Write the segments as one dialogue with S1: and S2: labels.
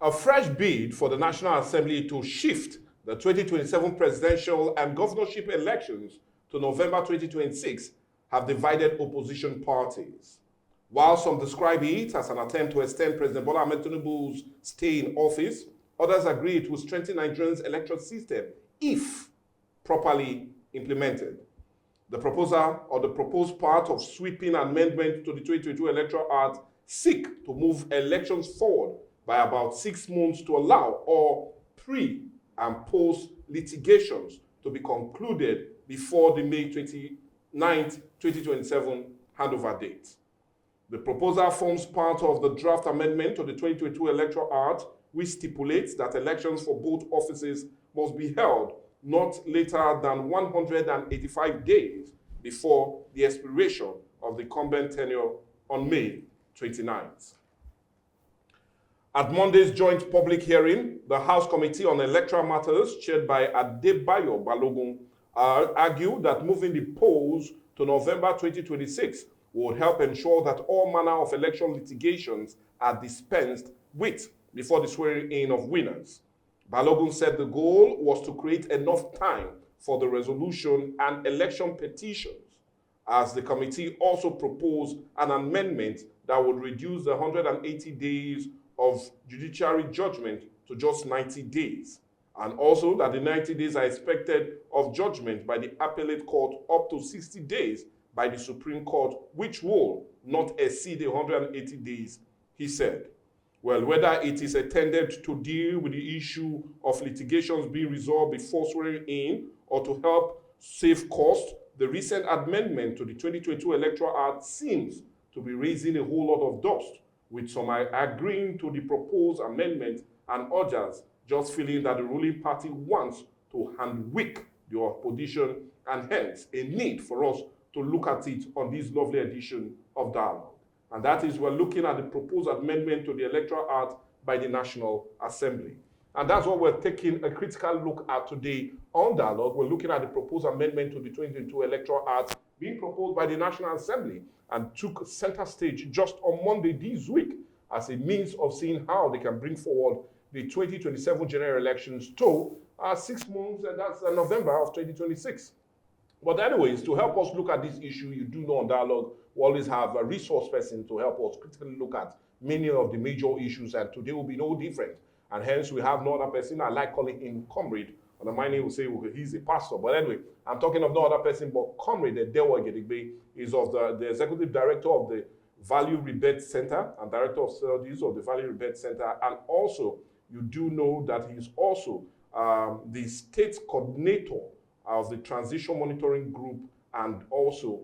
S1: A fresh bid for the National Assembly to shift the 2027 presidential and governorship elections to November 2026 have divided opposition parties. While some describe it as an attempt to extend President Bola Ahmed Tinubu's stay in office, others agree it will strengthen Nigeria's electoral system if properly implemented. The proposal or the proposed part of sweeping amendment to the 2022 Electoral Act seek to move elections forward by about 6 months to allow all pre and post litigations to be concluded before the May 29th, 2027 handover date. The proposal forms part of the draft amendment to the 2022 Electoral Act, which stipulates that elections for both offices must be held not later than 185 days before the expiration of the incumbent tenure on May 29th. At Monday's joint public hearing, the House Committee on Electoral Matters, chaired by Adebayo Balogun, argued that moving the polls to November 2026 would help ensure that all manner of election litigations are dispensed with before the swearing in of winners. Balogun said the goal was to create enough time for the resolution and election petitions, as the committee also proposed an amendment that would reduce the 180 days of judiciary judgment to just 90 days, and also that the 90 days are expected of judgment by the appellate court up to 60 days by the Supreme Court, which will not exceed 180 days, he said. Well, whether it is intended to deal with the issue of litigations being resolved before swearing in or to help save costs, the recent amendment to the 2022 Electoral Act seems to be raising a whole lot of dust, with some agreeing to the proposed amendment and others just feeling that the ruling party wants to handwick the opposition, and hence a need for us to look at it on this lovely edition of Dialogue. And that is, we're looking at the proposed amendment to the Electoral Act by the National Assembly. And that's what we're taking a critical look at today on Dialogue. We're looking at the proposed amendment to the 2022 Electoral Act being proposed by the National Assembly and took center stage just on Monday this week as a means of seeing how they can bring forward the 2027 general elections to 6 months, and that's November of 2026. But anyways, to help us look at this issue, you do know on Dialogue, we always have a resource person to help us critically look at many of the major issues, and today will be no different. And hence, we have no other person. I like calling him Comrade. On the mining will say he's a pastor. But anyway, I'm talking of no other person but Comrade Adebayo Oyedegbei is of the executive director of the Value Rebate Center and director of studies of the Value Rebate Center. And also, you do know that he's also the state coordinator of the Transition Monitoring Group and also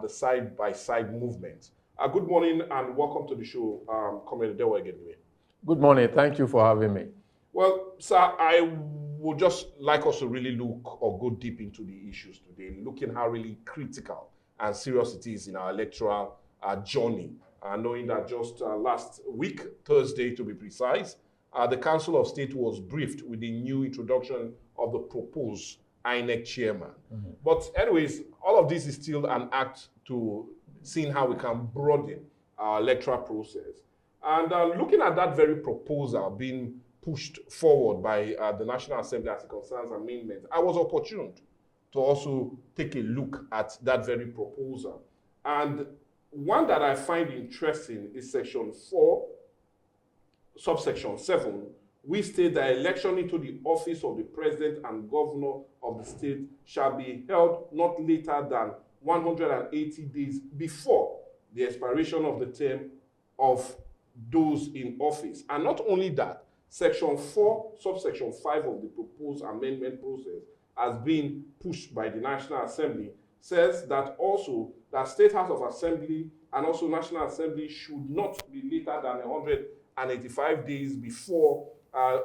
S1: the side-by-side movement. Good morning and welcome to the show, Comrade Adebayo Oyedegbei.
S2: Good morning. Thank you for having me.
S1: Well, sir, I would just like us to really look or go deep into the issues today, looking how really critical and serious it is in our electoral journey. Knowing that just last week, Thursday to be precise, the Council of State was briefed with the new introduction of the proposed INEC chairman. Mm-hmm. But anyways, all of this is still an act to seeing how we can broaden our electoral process. And looking at that very proposal being pushed forward by the National Assembly as it concerns amendment, I was opportune to also take a look at that very proposal. And one that I find interesting is Section 4, subsection 7, which states that election into the office of the President and Governor of the state shall be held not later than 180 days before the expiration of the term of those in office. And not only that, Section 4, subsection 5 of the proposed amendment process has been pushed by the National Assembly, says that also that State House of Assembly and also National Assembly should not be later than 185 days before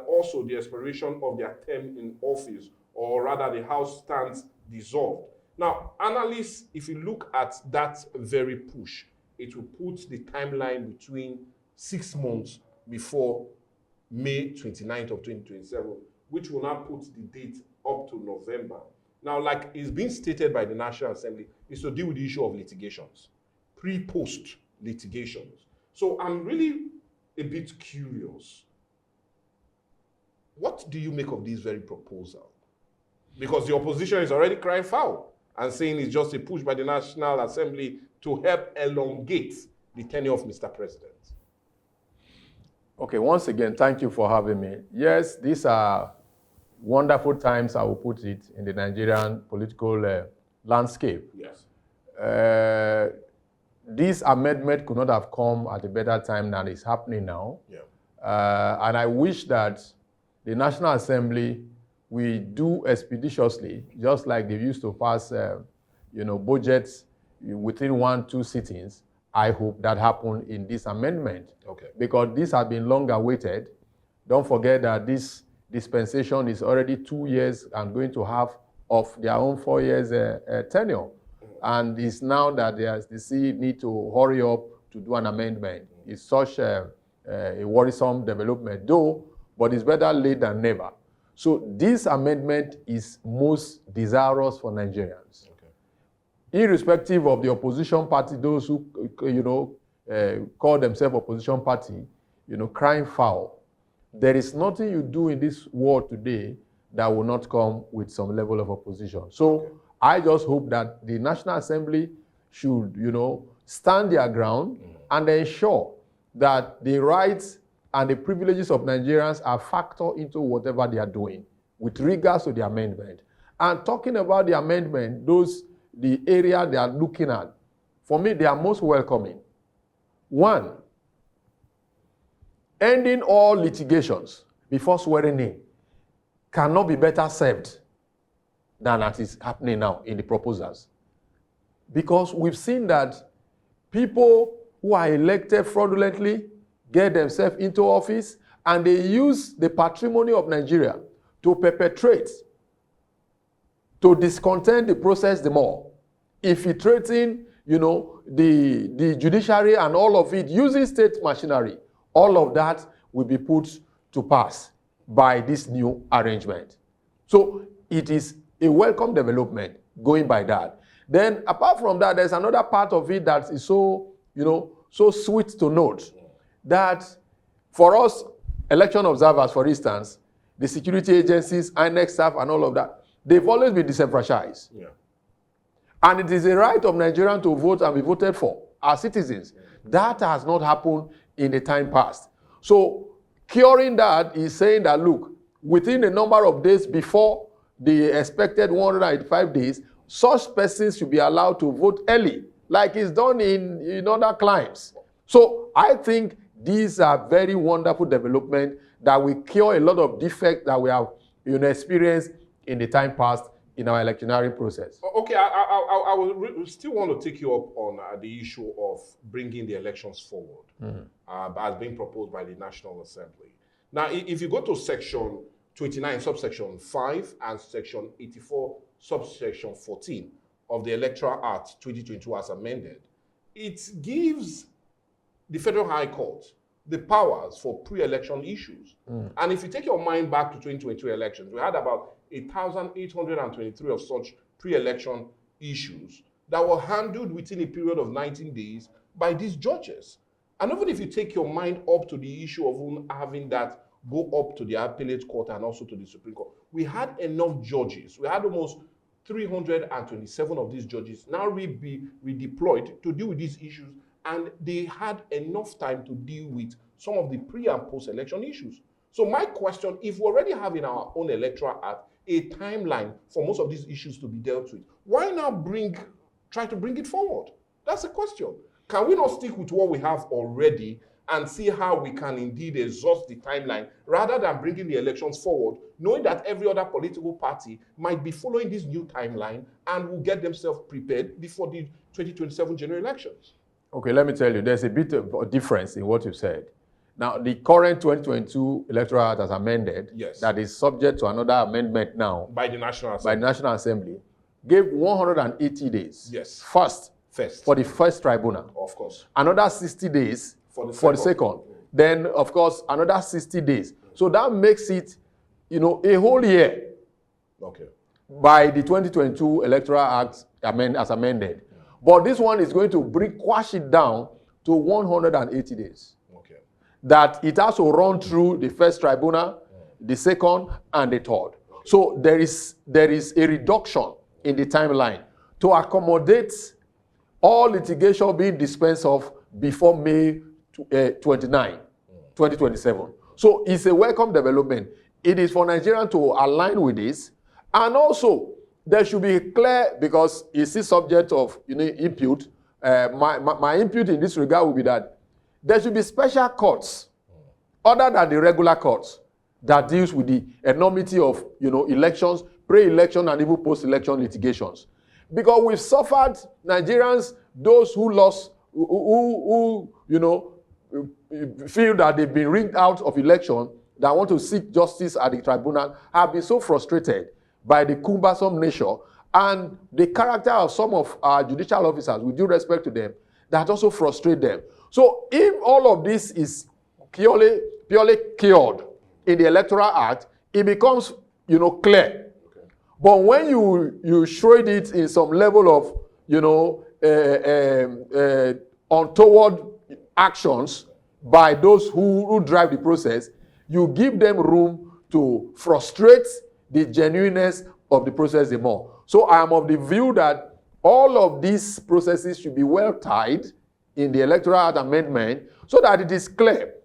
S1: also the expiration of their term in office, or rather the House stands dissolved. Now, analysts, if you look at that very push, it will put the timeline between 6 months before May 29th of 2027, which will now put the date up to November. Now, like is being stated by the National Assembly, is to deal with the issue of litigations, pre-post litigations. So I'm really a bit curious. What do you make of this very proposal? Because the opposition is already crying foul and saying it's just a push by the National Assembly to help elongate the tenure of Mr. President.
S2: Okay, once again, thank you for having me. Yes, these are wonderful times, I will put it, in the Nigerian political landscape.
S1: Yes.
S2: This amendment could not have come at a better time than it's happening now.
S1: Yeah.
S2: And I wish that the National Assembly will do expeditiously, just like they used to pass, budgets within 1-2 sittings. I hope that happened in this amendment.
S1: Okay.
S2: Because this has been long awaited. Don't forget that this dispensation is already 2 years and going to have of their own 4 years tenure. And it's now that they see need to hurry up to do an amendment. It's such a worrisome development, though, but it's better late than never. So this amendment is most desirous for Nigerians. Okay. Irrespective of the opposition party, those who, call themselves opposition party, crying foul. There is nothing you do in this world today that will not come with some level of opposition. So okay. I just hope that the National Assembly should, stand their ground and ensure that the rights and the privileges of Nigerians are factored into whatever they are doing with regards to the amendment. And talking about the amendment, the area they are looking at, for me, they are most welcoming. One, ending all litigations before swearing in cannot be better served than that is happening now in the proposals. Because we've seen that people who are elected fraudulently get themselves into office and they use the patrimony of Nigeria to perpetrate, to discontent the process the more, infiltrating, the judiciary and all of it, using state machinery. All of that will be put to pass by this new arrangement. So it is a welcome development going by that. Then apart from that, there's another part of it that is so sweet to note, that for us election observers, for instance, the security agencies, INEC staff and all of that, they've always been disenfranchised. Yeah. And it is a right of Nigerians to vote and be voted for as citizens. Yeah. That has not happened in the time past. So curing that is saying that, look, within a number of days before the expected 185 days, such persons should be allowed to vote early, like it's done in other climes. So I think these are very wonderful developments that will cure a lot of defects that we have experienced in the time past in our electioneering process.
S1: Okay, I will still want to take you up on the issue of bringing the elections forward as being proposed by the National Assembly. Now, if you go to section 29, subsection 5, and section 84, subsection 14 of the Electoral Act 2022 as amended, it gives the Federal High Court the powers for pre-election issues. And if you take your mind back to 2022 elections, we had about 1,823 of such pre-election issues that were handled within a period of 19 days by these judges. And even if you take your mind up to the issue of having that go up to the appellate court and also to the Supreme Court, we had enough judges. We had almost 327 of these judges now be redeployed to deal with these issues, and they had enough time to deal with some of the pre- and post-election issues. So my question, if we already have in our own Electoral Act a timeline for most of these issues to be dealt with, why now try to bring it forward? That's the question. Can we not stick with what we have already and see how we can indeed exhaust the timeline rather than bringing the elections forward, knowing that every other political party might be following this new timeline and will get themselves prepared before the 2027 general elections?
S2: Okay, let me tell you, there's a bit of a difference in what you said. Now, the current 2022 Electoral Act as amended,
S1: yes,
S2: that is subject to another amendment now
S1: by the National Assembly,
S2: gave 180 days.
S1: Yes.
S2: First for the first tribunal.
S1: Of course.
S2: Another 60 days for the second. Then, of course, another 60 days. So that makes it, a whole year.
S1: Okay.
S2: By the 2022 Electoral Act as amended. But this one is going to quash it down to 180 days.
S1: Okay.
S2: That it has to run through the first tribunal, the second, and the third. So there is a reduction in the timeline to accommodate all litigation being dispensed of before May 29, 2027. So it's a welcome development. It is for Nigerians to align with this. And also, there should be clear, because it's a subject of input. My input in this regard will be that there should be special courts, other than the regular courts, that deals with the enormity of elections, pre-election and even post-election litigations. Because we've suffered, Nigerians, those who lost, who feel that they've been rigged out of election, that want to seek justice at the tribunal, have been so frustrated by the cumbersome nature and the character of some of our judicial officers, with due respect to them, that also frustrate them. So if all of this is purely cured in the Electoral Act, it becomes clear. Okay. But when you shred it in some level of untoward actions by those who drive the process, you give them room to frustrate the genuineness of the process the more. So I am of the view that all of these processes should be well tied in the Electoral Act amendment so that it is clear.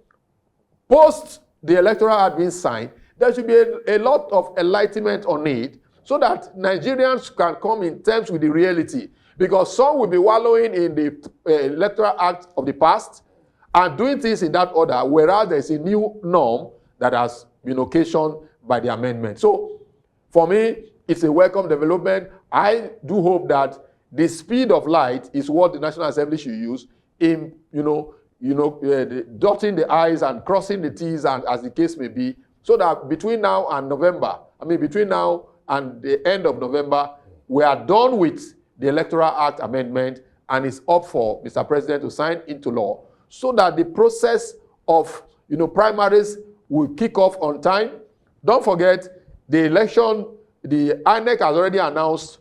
S2: Post the Electoral Act being signed, there should be a lot of enlightenment on it so that Nigerians can come in terms with the reality. Because some will be wallowing in the Electoral Act of the past and doing things in that order, whereas there's a new norm that has been occasioned by the amendment. So, for me, it's a welcome development. I do hope that the speed of light is what the National Assembly should use in, dotting the I's and crossing the T's, and as the case may be, so that between now and between now and the end of November, we are done with the Electoral Act amendment, and it's up for Mr. President to sign into law, so that the process of primaries will kick off on time. Don't forget, the election, the INEC has already announced,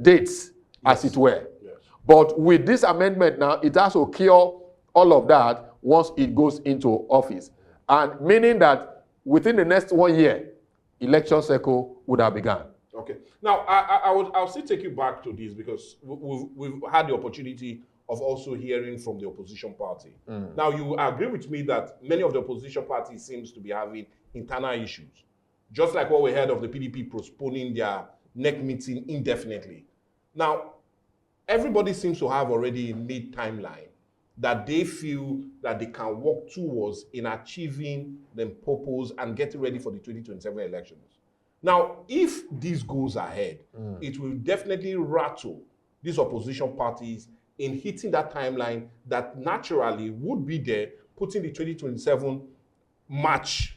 S2: dates, as it were. Yes. But with this amendment now, it has to cure all of that once it goes into office. And meaning that within the next 1 year, election cycle would have begun.
S1: Okay. Now, I'll still take you back to this, because we've had the opportunity of also hearing from the opposition party. Now, you agree with me that many of the opposition parties seems to be having internal issues, just like what we heard of the PDP postponing their next meeting indefinitely. Now, everybody seems to have already a mid timeline that they feel that they can work towards in achieving the purpose and getting ready for the 2027 elections. Now, if this goes ahead, it will definitely rattle these opposition parties in hitting that timeline that naturally would be there, putting the 2027 March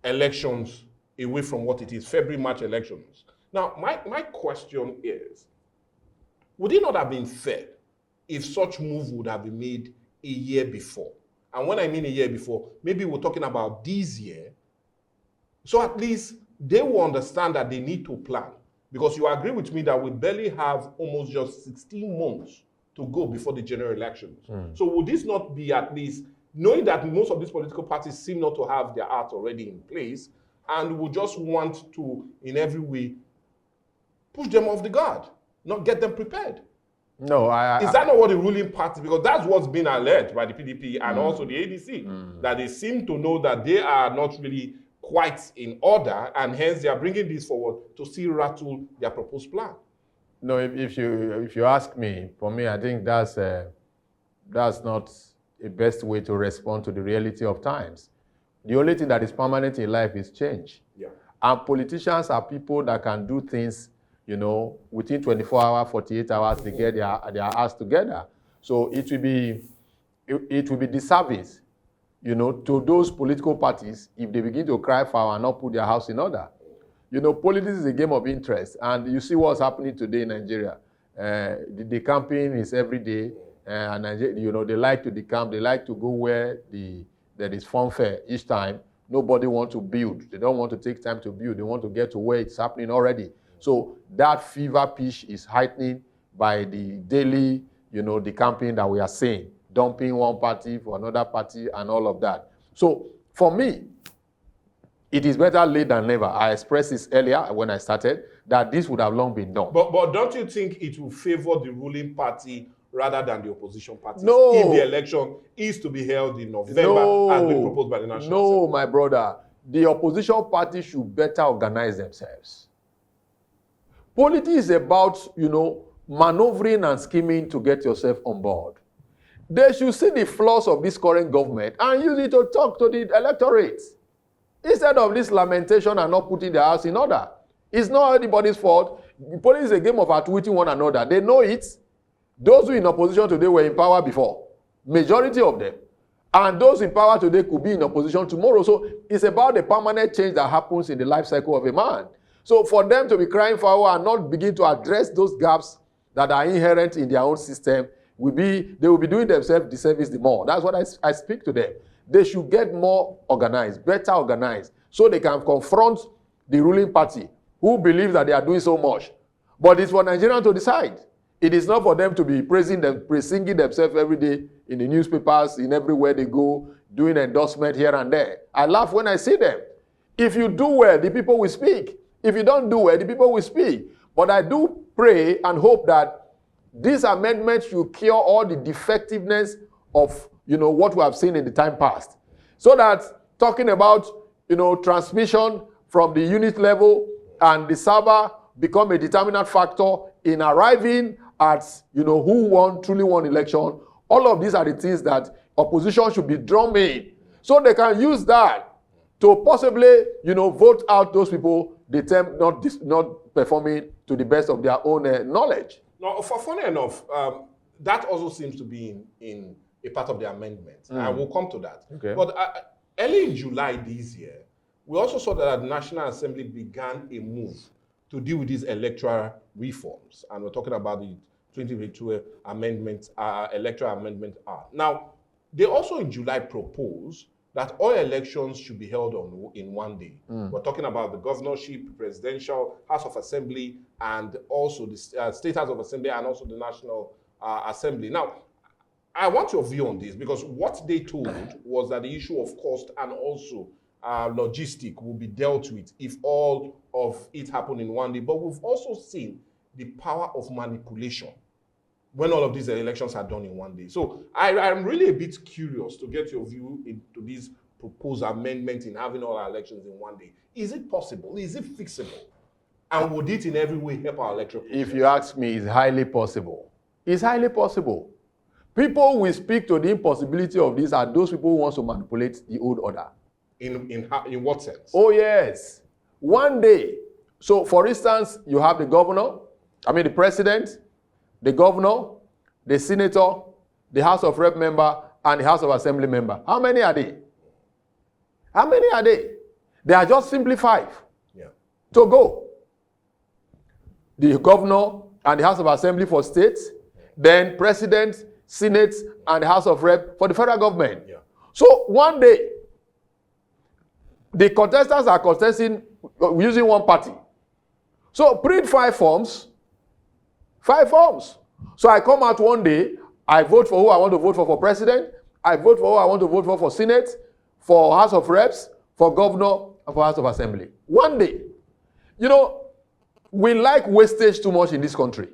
S1: elections away from what it is, February, March elections. Now, my question is, would it not have been fair if such move would have been made a year before? And when I mean a year before, maybe we're talking about this year, so at least they will understand that they need to plan. Because you agree with me that we barely have almost just 16 months to go before the general elections. So would this not be, at least, knowing that most of these political parties seem not to have their art already in place, and would just want to, in every way, push them off the guard, not get them prepared?
S2: No,
S1: is that not what the ruling party, because that's what's been alleged by the PDP and also the ADC, that they seem to know that they are not really quite in order, and hence they are bringing this forward to still rattle their proposed plan?
S2: No, if you ask me, for me, I think that's not the best way to respond to the reality of times. The only thing that is permanent in life is change. Yeah. And politicians are people that can do things, within 24 hours, 48 hours, they get their acts together. So it will be disservice, to those political parties if they begin to cry foul and not put their house in order. Politics is a game of interest, and you see what's happening today in Nigeria. The campaign is every day, and Nigeria, they like to decamp, they like to go where there is fanfare each time. Nobody wants to build. They don't want to take time to build. They want to get to where it's happening already. So that fever pitch is heightening by the daily, the campaign that we are seeing, dumping one party for another party and all of that. So for me, it is better late than never. I expressed this earlier when I started, that this would have long been done.
S1: But don't you think it will favor the ruling party rather than the opposition parties
S2: No.
S1: if the election is to be held in November as been proposed by the National
S2: No,
S1: Assembly?
S2: my brother. The opposition party should better organize themselves. Politics is about, maneuvering and scheming to get yourself on board. They should see the flaws of this current government and use it to talk to the electorate. Instead of this lamentation and not putting their house in order. It's not anybody's fault. Politics is a game of outwitting one another. They know it. Those who are in opposition today were in power before. Majority of them. And those in power today could be in opposition tomorrow. So it's about the permanent change that happens in the life cycle of a man. So for them to be crying foul and not begin to address those gaps that are inherent in their own system, they will be doing themselves disservice the more. That's what I speak to them. They should get more organized, better organized, so they can confront the ruling party who believe that they are doing so much. But it's for Nigerians to decide. It is not for them to be singing themselves every day in the newspapers, in everywhere they go, doing endorsement here and there. I laugh when I see them. If you do well, the people will speak. If you don't do well, the people will speak. But I do pray and hope that this amendment should cure all the defectiveness of what we have seen in the time past. So that talking about transmission from the unit level and the server become a determinant factor in arriving at who truly won election. All of these are the things that opposition should be drumming, so they can use that to possibly vote out those people they term not performing to the best of their own knowledge.
S1: Now, funny enough, that also seems to be in a part of the amendment. And we'll come to that.
S2: Okay.
S1: But early in July this year, we also saw that the National Assembly began a move to deal with these electoral reforms. And we're talking about the 2022 amendment, electoral amendment Act. Now, they also in July proposed that all elections should be held in one day. We're talking about the governorship, presidential, House of Assembly, and also the State House of Assembly, and also the National Assembly. Now, I want your view on this, because what they told was that the issue of cost and also logistic will be dealt with if all of it happened in one day. But we've also seen the power of manipulation when all of these elections are done in one day. So I'm really a bit curious to get your view into this proposed amendment in having all our elections in one day. Is it possible? Is it fixable? And would it in every way help our electoral process?
S2: If you ask me, it's highly possible. It's highly possible. People will speak to the impossibility of this are those people who want to manipulate the old order.
S1: In what sense?
S2: Oh, yes. One day. So, for instance, you have the president, the governor, the senator, the House of Rep member, and the House of Assembly member. How many are they? How many are they? They are just simply 5 to go. The governor and the House of Assembly for states, then president, Senate, and the House of Rep for the federal government.
S1: Yeah.
S2: So one day, the contestants are contesting using one party. So print 5 forms. 5 forms. So I come out one day, I vote for who I want to vote for president, I vote for who I want to vote for Senate, for House of Reps, for governor, and for House of Assembly. One day. We like wastage too much in this country.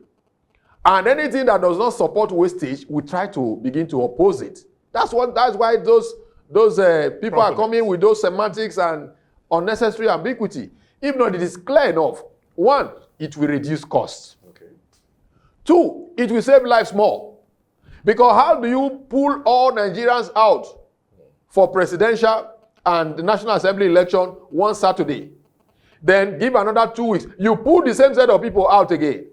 S2: And anything that does not support wastage, we try to begin to oppose it. That's why those people are coming with those semantics and unnecessary ambiguity. If not, it is clear enough. 1, it will reduce costs.
S1: Okay.
S2: 2, it will save lives more. Because how do you pull all Nigerians out for presidential and the National Assembly election one Saturday? Then give another 2 weeks. You pull the same set of people out again.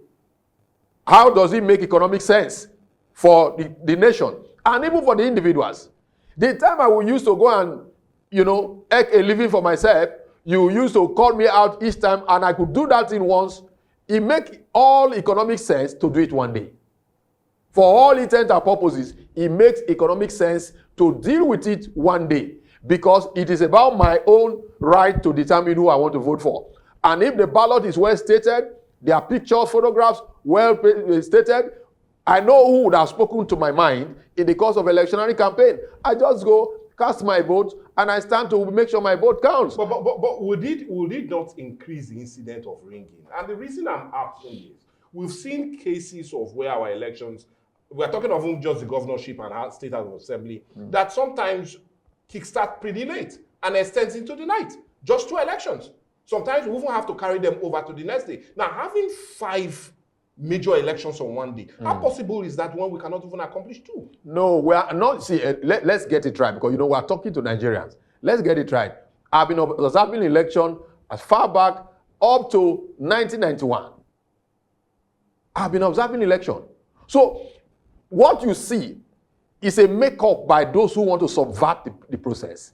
S2: How does it make economic sense for the nation and even for the individuals? The time I will use to go and, earn a living for myself, you used to call me out each time, and I could do that in once. It makes all economic sense to do it one day. For all intents and purposes, it makes economic sense to deal with it one day, because it is about my own right to determine who I want to vote for. And if the ballot is well stated, there are pictures, photographs, well stated, I know who would have spoken to my mind in the course of electionary campaign. I just go cast my vote, and I stand to make sure my vote counts.
S1: But would it not increase the incident of ringing? And the reason I'm asking is, we've seen cases of where our elections, we're talking of just the governorship and our state house of assembly, that sometimes kickstart pretty late and extends into the night, just 2 elections. Sometimes we even have to carry them over to the next day. Now, having 5 major elections on one day, how possible is that when we cannot even accomplish 2?
S2: No, we are not. See, let's get it right, because we are talking to Nigerians. Let's get it right. I've been observing election as far back up to 1991. I've been observing election. So what you see is a makeup by those who want to subvert the process,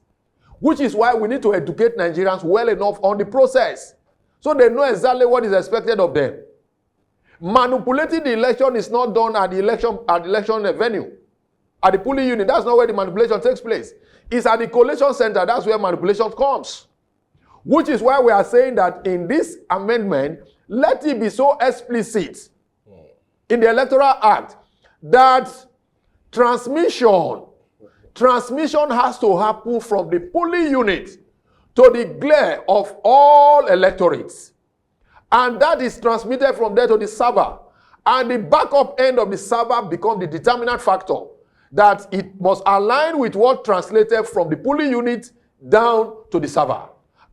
S2: which is why we need to educate Nigerians well enough on the process so they know exactly what is expected of them. Manipulating the election is not done at the election venue, at the polling unit. That's not where the manipulation takes place. It's at the collation center. That's where manipulation comes. Which is why we are saying that in this amendment, let it be so explicit in the Electoral Act that transmission has to happen from the polling unit to the glare of all electorates. And that is transmitted from there to the server. And the backup end of the server becomes the determinant factor, that it must align with what translated from the polling unit down to the server,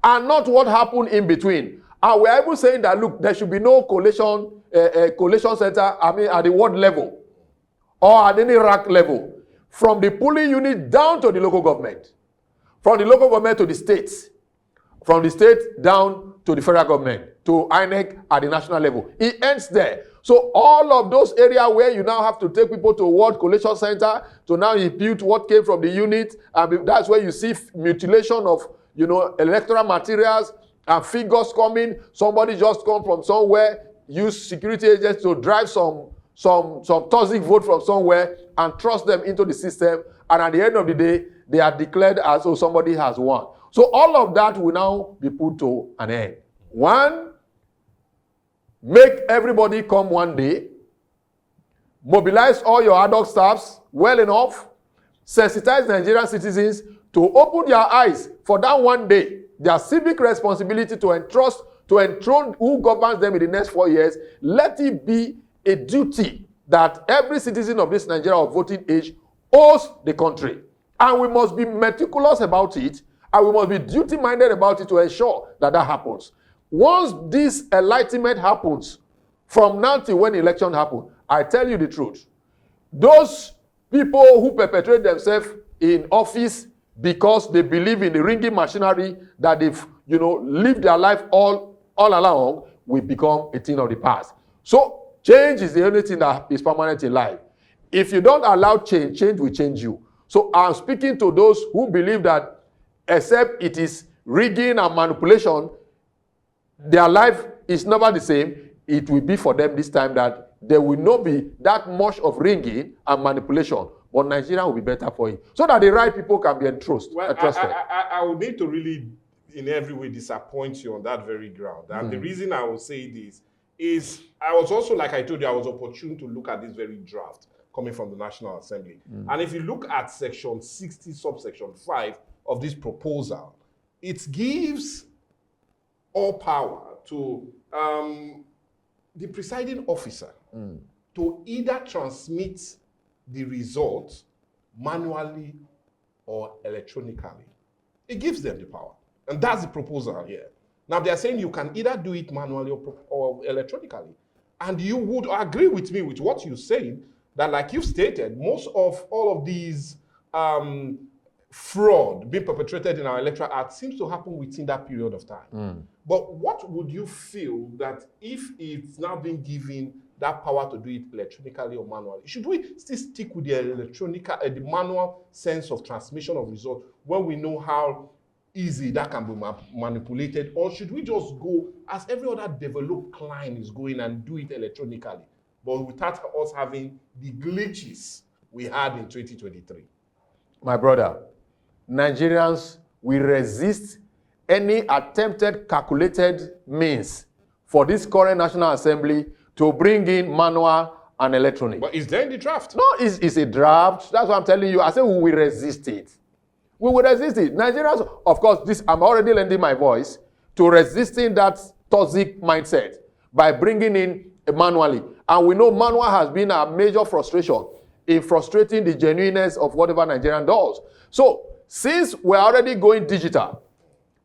S2: and not what happened in between. And we're even saying that, look, there should be no collation center, at the ward level or at any rack level, from the polling unit down to the local government, from the local government to the states, from the state down to the federal government, to INEC at the national level. It ends there. So all of those areas where you now have to take people to a ward collation center to now impute what came from the unit, and that's where you see mutilation of electoral materials and figures coming. Somebody just come from somewhere, use security agents to drive some toxic vote from somewhere and thrust them into the system, and at the end of the day, they are declared as though somebody has won. So all of that will now be put to an end. 1, make everybody come one day, mobilize all your ad hoc staffs well enough, sensitize Nigerian citizens to open their eyes for that one day, their civic responsibility to enthrone who governs them in the next 4 years. Let it be a duty that every citizen of this Nigeria of voting age owes the country. And we must be meticulous about it, and we must be duty-minded about it to ensure that happens. Once this enlightenment happens, from now till when election happens, I tell you the truth, those people who perpetrate themselves in office because they believe in the ringing machinery that they've lived their life all along will become a thing of the past. So change is the only thing that is permanent in life. If you don't allow change, change will change you. So I'm speaking to those who believe that except it is rigging and manipulation, their life is never the same. It will be for them this time that there will not be that much of rigging and manipulation, but Nigeria will be better for it, so that the right people can be entrusted.
S1: Well, I would need to really, in every way, disappoint you on that very ground. And the reason I will say this is, I was also, like I told you, I was opportune to look at this very draft coming from the National Assembly. And if you look at section 60, subsection 5 of this proposal, it gives all power to the presiding officer to either transmit the results manually or electronically. It gives them the power. And that's the proposal here. Now, they're saying you can either do it manually or electronically. And you would agree with me with what you're saying, that like you've stated, most of all of these fraud being perpetrated in our electoral act seems to happen within that period of time. But what would you feel that if it's now being given that power to do it electronically or manually, should we still stick with the manual sense of transmission of results when we know how easy that can be manipulated? Or should we just go, as every other developed client is going, and do it electronically, but without us having the glitches we had in 2023?
S2: My brother, Nigerians will resist any attempted calculated means for this current National Assembly to bring in manual and electronic.
S1: But is there in the draft?
S2: No, it's a draft. That's what I'm telling you. I say we will resist it. We will resist it. Nigerians, of course, I'm already lending my voice to resisting that toxic mindset by bringing in manually. And we know manual has been a major frustration in frustrating the genuineness of whatever Nigerian does. So, since we're already going digital,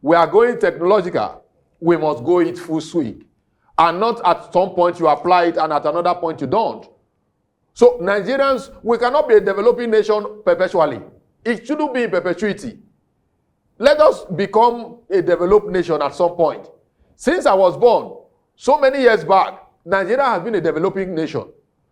S2: we are going technological, we must go it full swing. And not at some point you apply it and at another point you don't. So Nigerians, we cannot be a developing nation perpetually. It shouldn't be in perpetuity. Let us become a developed nation at some point. Since I was born, so many years back, Nigeria has been a developing nation.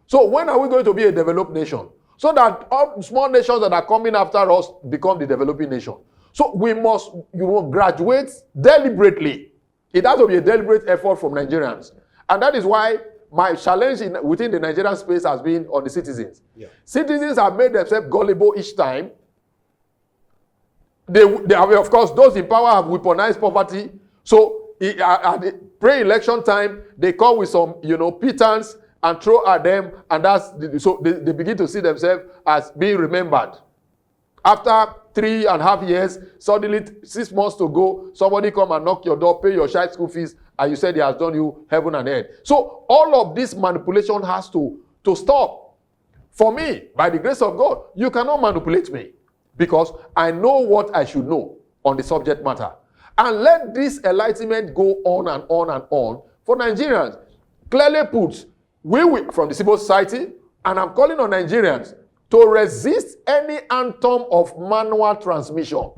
S2: So when are we going to be a developed nation? So that all small nations that are coming after us become the developing nation. So we must, graduate deliberately. It has to be a deliberate effort from Nigerians. And that is why my challenge within the Nigerian space has been on the citizens. Yeah. Citizens have made themselves gullible each time. They of course, those in power have weaponized poverty. So at the pre-election time, they come with some, pittance and throw at them, and so they begin to see themselves as being remembered. After 3.5 years, suddenly 6 months to go, somebody come and knock your door, pay your child school fees, and you said he has done you heaven and earth. So all of this manipulation has to stop. For me, by the grace of God, you cannot manipulate me because I know what I should know on the subject matter. And let this enlightenment go on and on and on for Nigerians. Clearly put, we will, from the civil society, and I'm calling on Nigerians to resist any anthem of manual transmission.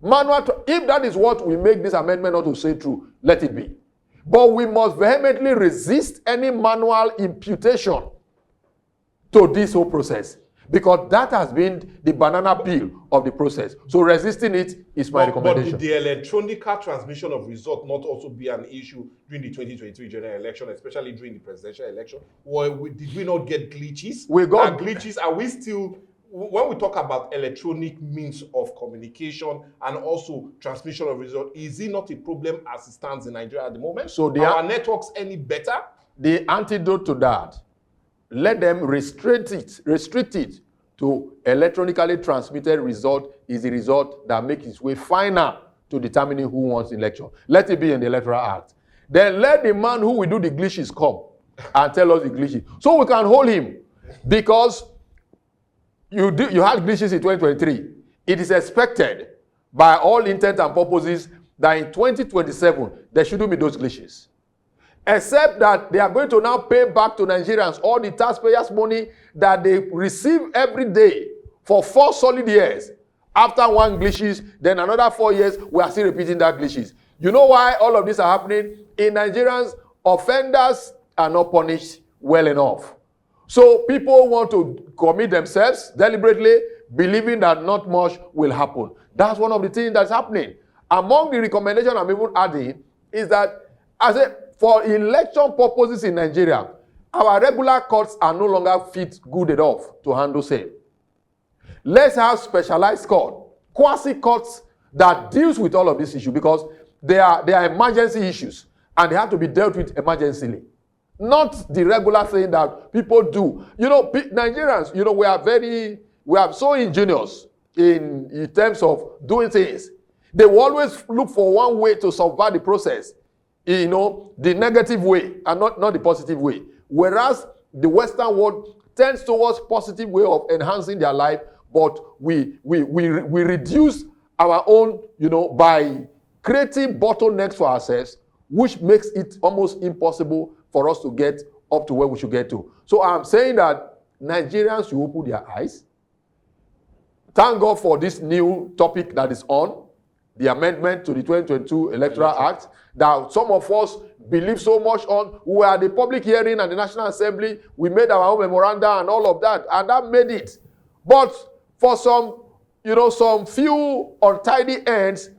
S2: If that is what we make this amendment not to say true, let it be. But we must vehemently resist any manual imputation to this whole process, because that has been the banana peel of the process. So resisting it is my recommendation.
S1: But did the electronic transmission of result not also be an issue during the 2023 general election, especially during the presidential election? Or did we not get glitches?
S2: We got
S1: glitches. Are we still, when we talk about electronic means of communication and also transmission of result, is it not a problem as it stands in Nigeria at the moment? So are our networks any better?
S2: The antidote to that, let them restrict it to electronically transmitted result is the result that makes its way final to determining who wants the election. Let it be in the Electoral Act. Then let the man who will do the glitches come and tell us the glitches, so we can hold him. Because you had glitches in 2023. It is expected by all intent and purposes that in 2027 there shouldn't be those glitches. Except that they are going to now pay back to Nigerians all the taxpayers' money that they receive every day for 4 solid years. After 1 glitches, then another 4 years, we are still repeating that glitches. You know why all of this are happening? In Nigerians, offenders are not punished well enough. So people want to commit themselves deliberately, believing that not much will happen. That's one of the things that's happening. Among the recommendations I'm even adding is that, for election purposes in Nigeria, our regular courts are no longer fit good enough to handle same. Let's have specialized court, quasi-courts that deals with all of these issues, because they are emergency issues and they have to be dealt with emergently. Not the regular thing that people do. Nigerians, we are so ingenious in terms of doing things. They will always look for one way to subvert the process. The negative way and not the positive way. Whereas the Western world tends towards positive way of enhancing their life, but we reduce our own, by creating bottlenecks for ourselves, which makes it almost impossible for us to get up to where we should get to. So I'm saying that Nigerians should open their eyes. Thank God for this new topic that is on, the amendment to the 2022 Electoral Act, that some of us believe so much on. We were at the public hearing at the National Assembly. We made our own memoranda and all of that, and that made it. But for some few untidy ends,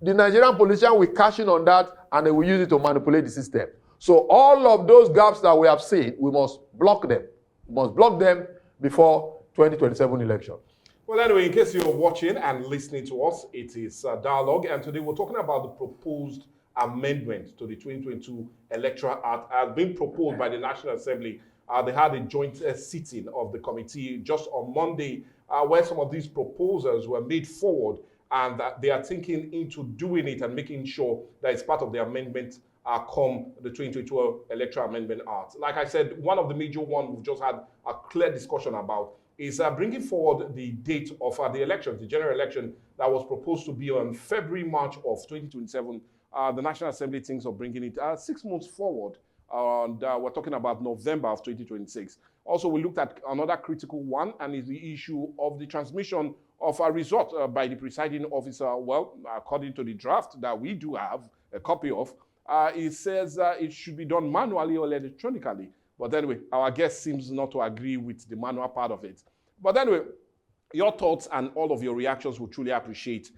S2: the Nigerian politicians will cash in on that and they will use it to manipulate the system. So all of those gaps that we have seen, we must block them. We must block them before 2027 election.
S1: Well, anyway, in case you're watching and listening to us, it is Dialogue, and today we're talking about the proposed amendment to the 2022 Electoral Act as being proposed by the National Assembly. They had a joint sitting of the committee just on Monday, where some of these proposals were made forward, and that they are thinking into doing it and making sure that it's part of the amendment come the 2012 Electoral Amendment Act. Like I said, one of the major ones we've just had a clear discussion about is bringing forward the date of the elections, the general election that was proposed to be on February-March of 2027. The National Assembly thinks of bringing it 6 months forward, and we're talking about November of 2026. Also, we looked at another critical one, and is the issue of the transmission of a result by the presiding officer. Well, according to the draft that we do have a copy of, it says it should be done manually or electronically. But anyway, our guest seems not to agree with the manual part of it. But anyway, your thoughts and all of your reactions we'll truly appreciate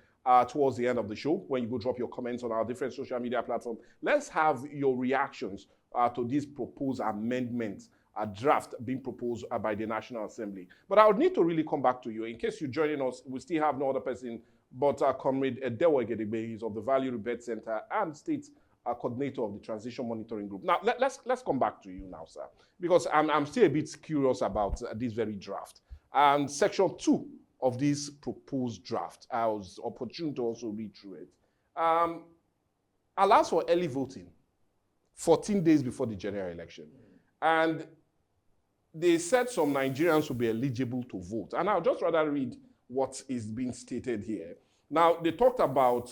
S1: towards the end of the show when you go drop your comments on our different social media platforms. Let's have your reactions to this proposed amendment, a draft being proposed by the National Assembly. But I would need to really come back to you. In case you're joining us, we still have no other person but Comrade Edewo Egedegbe. He's of the Value Rebirth Center and State coordinator of the Transition Monitoring Group. Now, let's come back to you now, sir, because I'm still a bit curious about this very draft. And Section 2 of this proposed draft, I was opportune to also read through it, allows for early voting 14 days before the general election. And they said some Nigerians will be eligible to vote. And I'll just rather read what is being stated here. Now, they talked about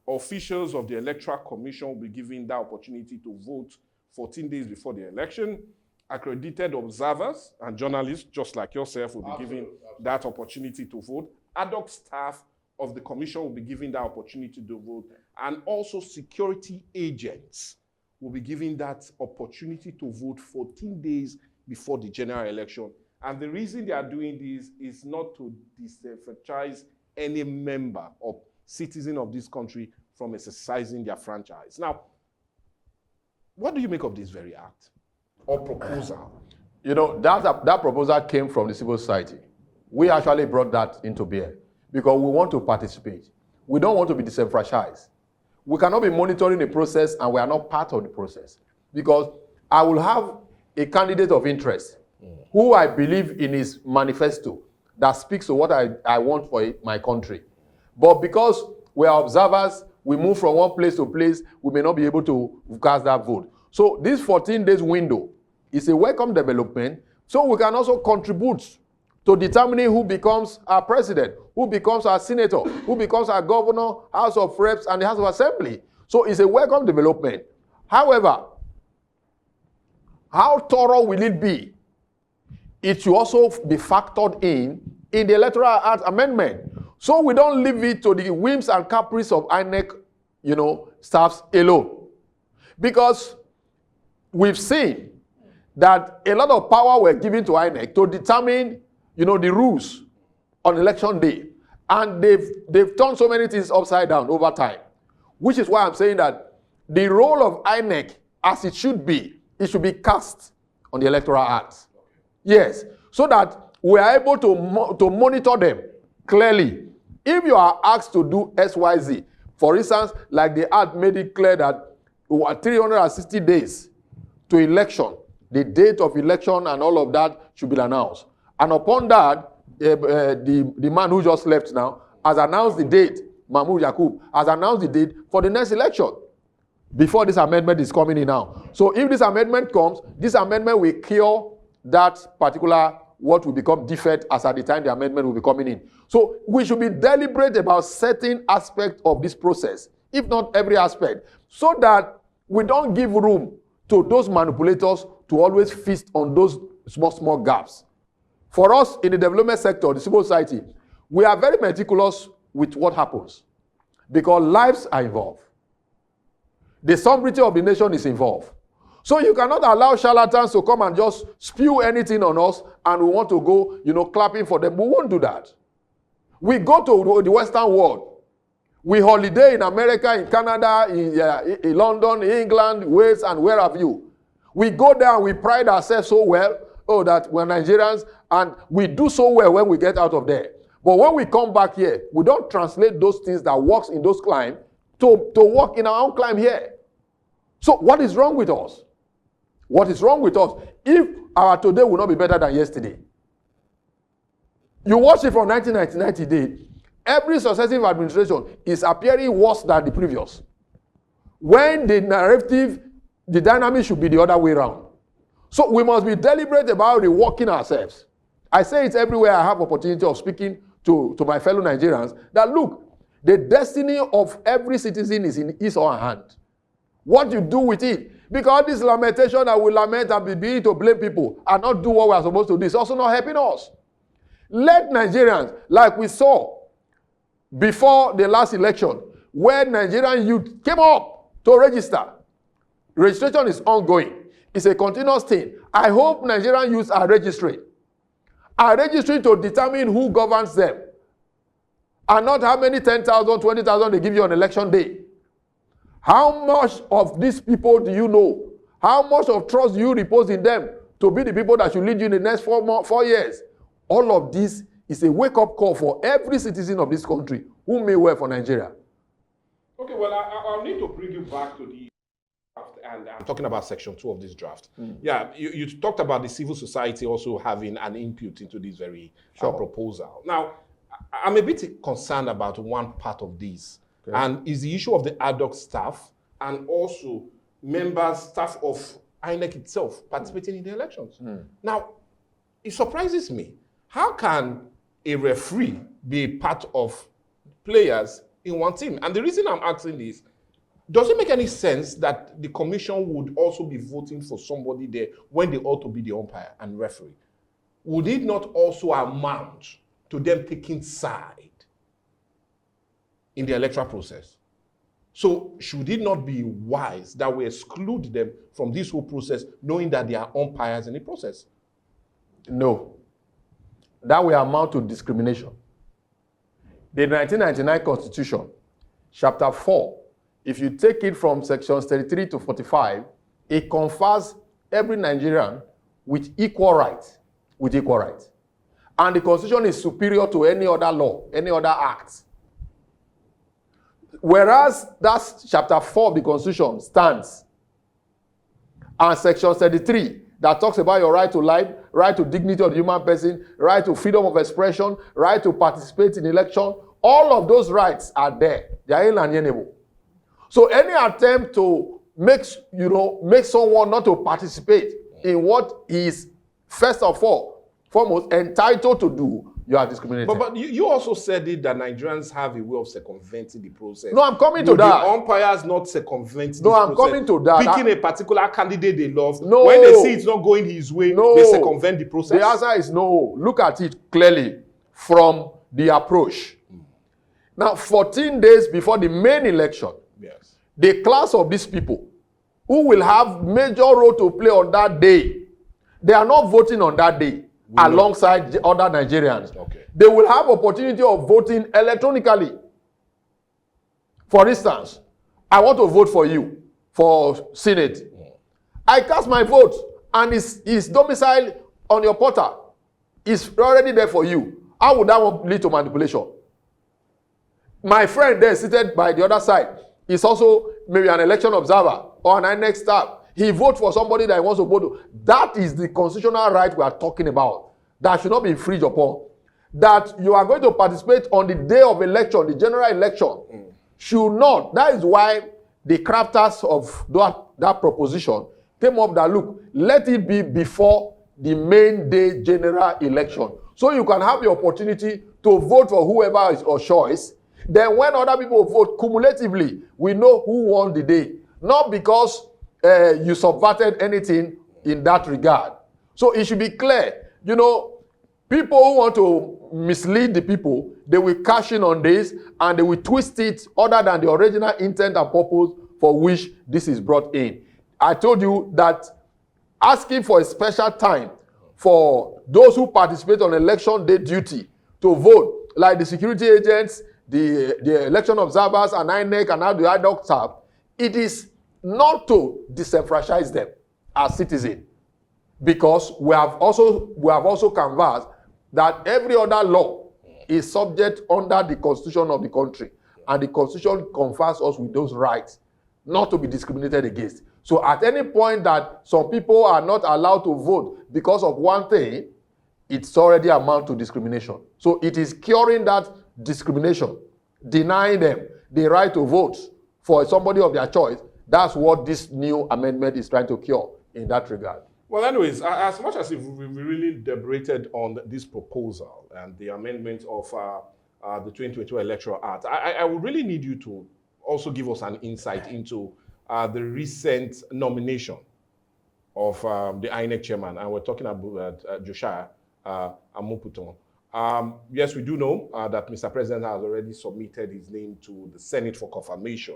S1: officials of the Electoral Commission will be given that opportunity to vote 14 days before the election. Accredited observers and journalists, just like yourself, will be given that opportunity to vote. Ad hoc staff of the commission will be given that opportunity to vote. And also security agents will be given that opportunity to vote 14 days before the general election. And the reason they are doing this is not to disenfranchise any member or citizen of this country from exercising their franchise. Now, what do you make of this very act or proposal?
S2: You know, that proposal came from the civil society. We actually brought that into bear because we want to participate. We don't want to be disenfranchised. We cannot be monitoring the process and we are not part of the process. Because I will have a candidate of interest who I believe in his manifesto that speaks to what I want for my country. But because we are observers, we move from one place to place, we may not be able to cast that vote. So this 14 days window is a welcome development, so we can also contribute to determining who becomes our president, who becomes our senator, who becomes our governor, House of Reps, and the House of Assembly. So it's a welcome development. However, how thorough will it be? It should also be factored in the Electoral Act amendment. So we don't leave it to the whims and caprice of INEC, staffs alone. Because we've seen that a lot of power were given to INEC to determine, the rules on election day. And they've turned so many things upside down over time. Which is why I'm saying that the role of INEC, as it should be cast on the Electoral Act. Yes, so that we are able to monitor them clearly. If you are asked to do XYZ, for instance, like the Act made it clear that 360 days to election, the date of election and all of that should be announced. And upon that, the man who just left now has announced the date, Mahmoud Yakub, has announced the date for the next election before this amendment is coming in now. So if this amendment comes, this amendment will cure that particular what will become defect as at the time the amendment will be coming in. So we should be deliberate about certain aspects of this process, if not every aspect, so that we don't give room to those manipulators to always feast on those small gaps. For us in the development sector, the civil society, we are very meticulous with what happens because lives are involved. The sovereignty of the nation is involved. So you cannot allow charlatans to come and just spew anything on us and we want to go, clapping for them. We won't do that. We go to the Western world. We holiday in America, in Canada, in London, England, Wales, and where have you. We go there and we pride ourselves so well, that we're Nigerians, and we do so well when we get out of there. But when we come back here, we don't translate those things that works in those climes to work in our own climb here. So what is wrong with us? What is wrong with us? If our today will not be better than yesterday. You watch it from 1999 to date. Every successive administration is appearing worse than the previous. When the narrative, the dynamic should be the other way around. So we must be deliberate about reworking ourselves. I say it everywhere I have opportunity of speaking to my fellow Nigerians, that look, the destiny of every citizen is in his or her hand. What you do with it. Because this lamentation that we lament and be beginning to blame people and not do what we are supposed to do is also not helping us. Let Nigerians, like we saw before the last election, where Nigerian youth came up to register. Registration is ongoing. It's a continuous thing. I hope Nigerian youths are registering to determine who governs them, and not how many 10,000, 20,000 they give you on election day. How much of these people do you know? How much of trust do you repose in them to be the people that should lead you in the next 4 years? All of this is a wake-up call for every citizen of this country who may work for Nigeria.
S1: Okay, well, I'll need to bring you back to the draft, and I'm talking about Section 2 of this draft. Yeah, you talked about the civil society also having an input into this very proposal. Now, I'm a bit concerned about one part of this, and is the issue of the ad hoc staff and also members, staff of INEC itself participating in the elections. Now, it surprises me. How can a referee be a part of players in one team? And the reason I'm asking this, does it make any sense that the commission would also be voting for somebody there when they ought to be the umpire and referee? Would it not also amount to them taking side in the electoral process? So should it not be wise that we exclude them from this whole process, knowing that they are umpires in the process?
S2: No. That will amount to discrimination. The 1999 Constitution, Chapter 4, if you take it from sections 33 to 45, it confers every Nigerian with equal rights. And the Constitution is superior to any other law, any other act. Whereas that Chapter 4 of the Constitution stands, and Section 33, that talks about your right to life, right to dignity of the human person, right to freedom of expression, right to participate in election, all of those rights are there. They are inalienable. So any attempt to make someone not to participate in what is first of all, foremost, entitled to do, you are discriminating.
S1: But you also said it that Nigerians have a way of circumventing the process.
S2: No, I'm coming to that.
S1: The umpires not circumvent this
S2: I'm
S1: process.
S2: coming to that.
S1: Picking a particular candidate they love.
S2: No.
S1: When they see it's not going his way, they circumvent the process.
S2: The answer is no. Look at it clearly from the approach. Now, 14 days before the main election, the class of these people who will have major role to play on that day, they are not voting on that day alongside other Nigerians. Okay. They will have opportunity of voting electronically. For instance, I want to vote for you for Senate. I cast my vote and it's domiciled on your portal. It's already there for you. How would that one lead to manipulation? My friend there seated by the other side is also maybe an election observer or an INEC staff. He votes for somebody that he wants to vote to. That is the constitutional right we are talking about. That should not be infringed upon. That you are going to participate on the day of election, the general election, should not. That is why the crafters of that proposition came up that, look, let it be before the main day general election. So you can have the opportunity to vote for whoever is your choice. Then when other people vote cumulatively, we know who won the day. Not because you subverted anything in that regard. So it should be clear. You know, people who want to mislead the people, they will cash in on this and they will twist it other than the original intent and purpose for which this is brought in. I told you that asking for a special time for those who participate on election day duty to vote, like the security agents, the election observers, and INEC, and now the ad hoc staff, it is not to disenfranchise them as citizens, because we have also canvassed that every other law is subject under the constitution of the country, and the constitution confers us with those rights not to be discriminated against. So at any point that some people are not allowed to vote because of one thing, it's already amount to discrimination. So it is curing that discrimination, denying them the right to vote for somebody of their choice. That's what this new amendment is trying to cure in that regard.
S1: Well, anyways, as much as we really deliberated on this proposal and the amendment of the 2022 Electoral Act, I would really need you to also give us an insight into the recent nomination of the INEC chairman, and we're talking about Joshua Amopitan. Yes, we do know that Mr. President has already submitted his name to the Senate for confirmation.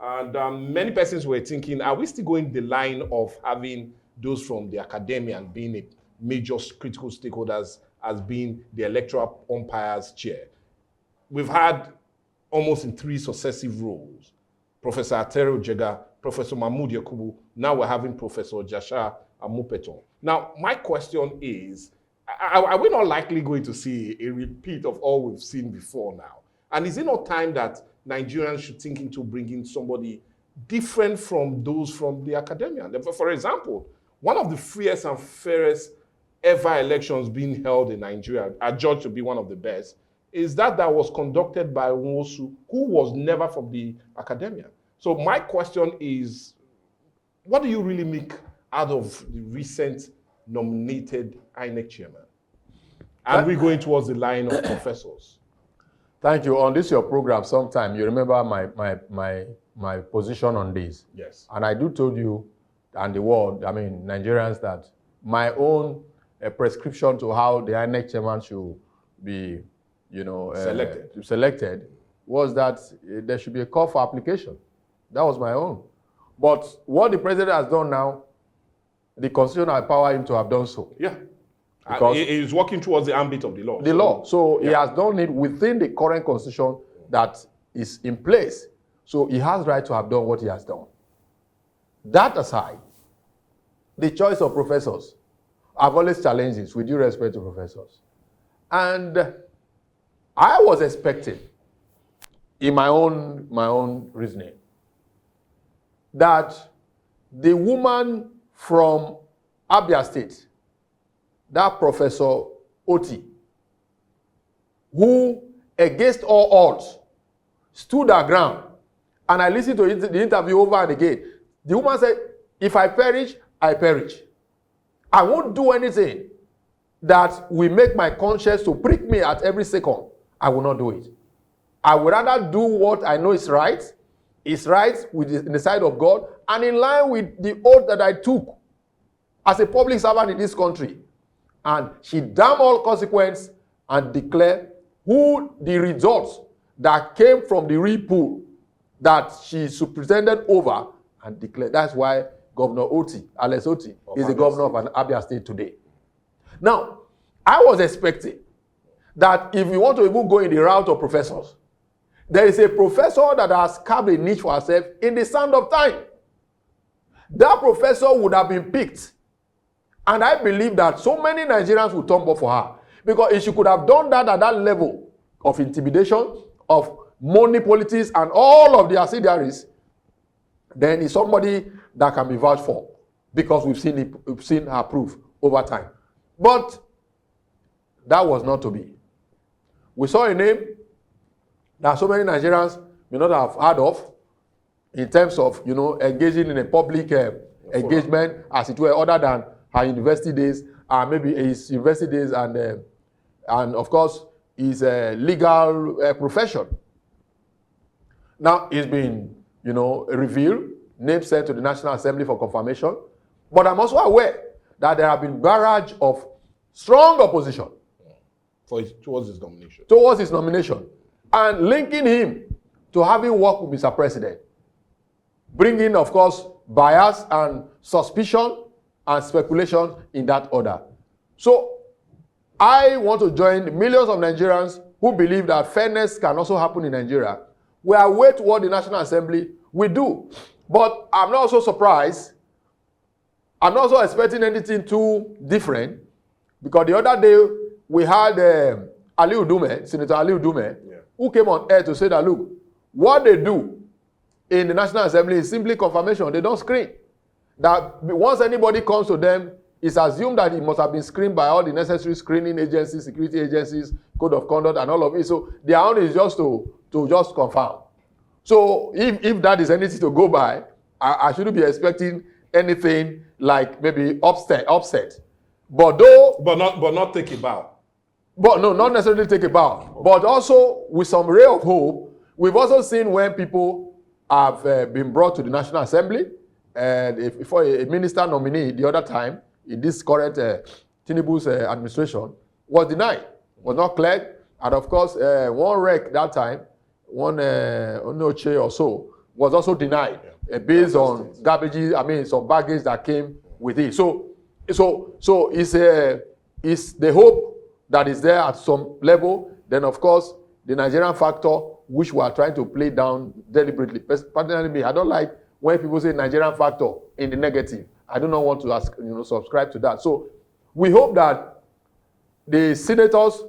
S1: And many persons were thinking, are we still going the line of having those from the academia and being a major critical stakeholders as being the electoral umpires chair? We've had almost in 3 successive roles, Professor Atere Ojega, Professor Mahmood Yakubu, now we're having Professor Joshua Amopitan. Now, my question is, are we not likely going to see a repeat of all we've seen before now? And is it not time that Nigerians should think into bringing somebody different from those from the academia? For example, one of the freest and fairest ever elections being held in Nigeria, adjudged to be one of the best, is that was conducted by Nwosu, who was never from the academia. So my question is, what do you really make out of the recent nominated INEC chairman? And we're going towards the line of professors.
S2: Thank you. On this your program sometime, you remember my position on this.
S1: Yes.
S2: And I do told you and the world, I mean Nigerians, that my own prescription to how the INEC chairman should be, selected was that there should be a call for application. That was my own. But what the president has done now, the constitution empower him to have done so.
S1: Yeah. Because he is working towards the ambit of the law.
S2: The law. So he has done it within the current constitution that is in place. So he has right to have done what he has done. That aside, the choice of professors, I've always challenged this with due respect to professors. And I was expecting, in my own reasoning, that the woman from Abia State, that Professor Oti, who against all odds stood her ground, and I listened to the interview over and again. The woman said, if I perish, I perish. I won't do anything that will make my conscience to prick me at every second. I will not do it. I would rather do what I know is right in the sight of God, and in line with the oath that I took as a public servant in this country. And she damn all consequence and declare who the results that came from the re-pool that she superintended over and declare. That's why Governor Oti, Alex Oti, is the governor of an Abia State today. Now, I was expecting that if we want to even go in the route of professors, there is a professor that has carved a niche for herself in the sand of time. That professor would have been picked. And I believe that so many Nigerians would tumble for her. Because if she could have done that at that level of intimidation, of money politics, and all of the ancillaries, then it's somebody that can be vouched for. Because we've seen her proof over time. But that was not to be. We saw a name that so many Nigerians may not have heard of in terms of, engaging in a public engagement, as it were, other than her university days, maybe his university days, and of course, his legal profession. Now, it's been, revealed, name sent to the National Assembly for confirmation. But I'm also aware that there have been barrage of strong opposition
S1: towards his nomination.
S2: Towards his nomination. And linking him to having worked with Mr. President. Bringing, of course, bias and suspicion and speculation in that order. So, I want to join the millions of Nigerians who believe that fairness can also happen in Nigeria. We are waiting what the National Assembly will do. But I'm not also surprised. I'm not also expecting anything too different. Because the other day, we had Aliu Dume, Senator Aliu Dume, who came on air to say that, look, what they do in the National Assembly is simply confirmation. They don't screen. That once anybody comes to them it's assumed that it must have been screened by all the necessary screening agencies, security agencies, code of conduct, and all of it. So their own is just to just confirm. So if that is anything to go by, I shouldn't be expecting anything like maybe upset. But
S1: not take a bow.
S2: But no, not necessarily take a bow. Okay. But also with some ray of hope, we've also seen when people have been brought to the National Assembly, and for a minister nominee the other time in this current Tinubu's administration was denied, was not cleared, and of course one rec that time, one Onoche or so, was also denied based on some baggage that came with it. So it's the hope that is there at some level. Then of course the Nigerian factor, which we are trying to play down deliberately. Personally, me, I don't like when people say Nigerian factor in the negative. I do not want to subscribe to that. So we hope that the senators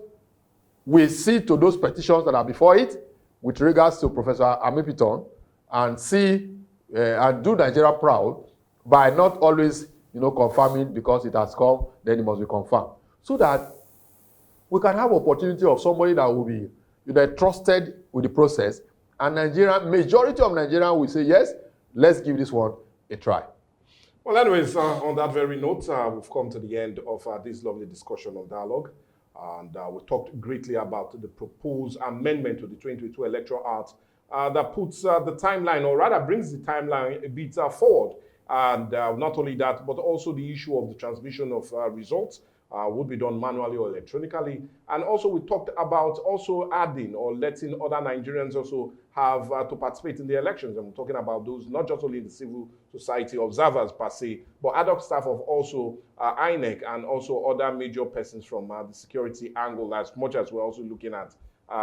S2: will see to those petitions that are before it with regards to Professor Amepiton and see and do Nigeria proud by not always confirming because it has come, then it must be confirmed. So that we can have opportunity of somebody that will be trusted with the process, and majority of Nigerians will say, yes, let's give this one a try.
S1: Well, anyways, on that very note, we've come to the end of this lovely discussion of dialogue. And we talked greatly about the proposed amendment to the 2022 Electoral Act that puts the timeline, or rather brings the timeline a bit forward. And not only that, but also the issue of the transmission of results would be done manually or electronically. And also we talked about also adding or letting other Nigerians also have to participate in the elections. And we're talking about those, not just only the civil society observers per se, but ad hoc staff of also INEC and also other major persons from the security angle, as much as we're also looking at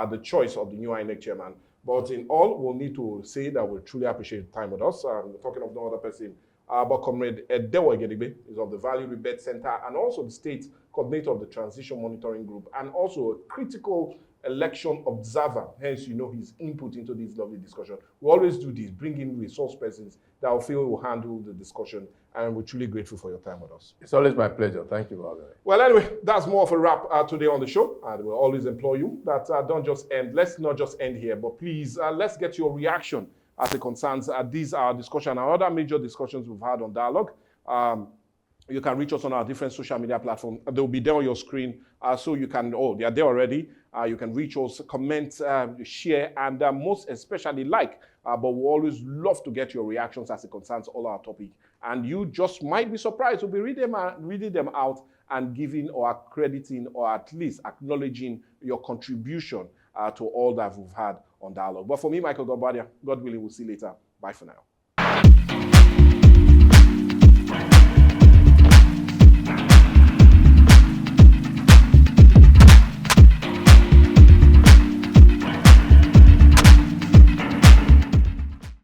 S1: the choice of the new INEC chairman. But in all, we'll need to say that we truly appreciate the time with us. We're talking of no other person but Comrade Edewo Egedegbe is of the Value Rebate Center and also the state coordinator of the Transition Monitoring Group and also a critical election observer. Hence, his input into this lovely discussion. We always do this, bring in resource persons that we feel will handle the discussion, and we're truly grateful for your time with us.
S2: It's always my pleasure. Thank you, Value.
S1: Well, anyway, that's more of a wrap today on the show, and we'll always implore you that don't just end. Let's not just end here, but please, let's get your reaction as it concerns these discussion and other major discussions we've had on Dialogue. You can reach us on our different social media platforms. They'll be there on your screen, so you can, they are there already. You can reach us, comment, share, and most especially like. But we always love to get your reactions as it concerns all our topic. And you just might be surprised. We'll be reading them out and giving or accrediting or at least acknowledging your contribution to all that we've had on Dialogue. But for me, Michael Godbadia, God willing, we'll see you later. Bye for now.